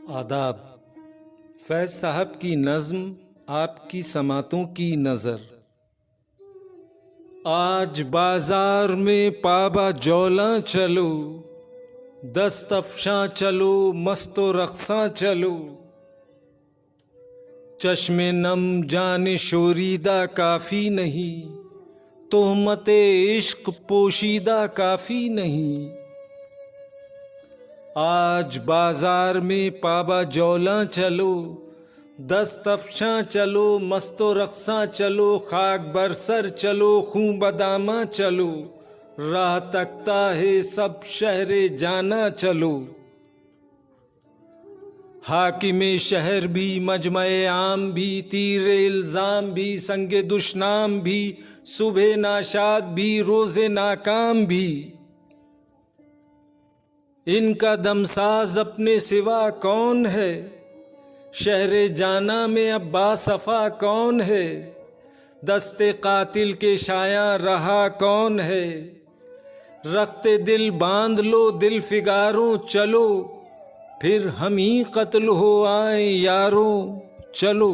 आदाब। फैज साहब की नज़्म आपकी समातों की नज़र। आज बाजार में पाबा जौला चलो, दस्त अफशां चलो, मस्तो रक्सां चलो। चश्मे नम जाने शोरीदा काफ़ी नहीं, तोहमते इश्क पोशीदा काफ़ी नहीं। आज बाजार में पाबा जौला चलो, दस्त अफशां चलो, मस्तो रक्सां चलो, खाक बरसर चलो, खूं बदामा चलो, राह तकता है सब शहरे जाना चलो। हाकिमे शहर भी, मजमए आम भी, तीरे इल्ज़ाम भी, संगे दुश्नाम भी, सुबह नाशाद भी, रोज़े नाकाम भी। इनका दमसाज अपने सिवा कौन है, शहरे जाना में अब बासफा कौन है। दस्ते कातिल के शाया रहा कौन है, रखते दिल बांध लो दिल फिगारों चलो, फिर हम ही कत्ल हो आए यारों चलो।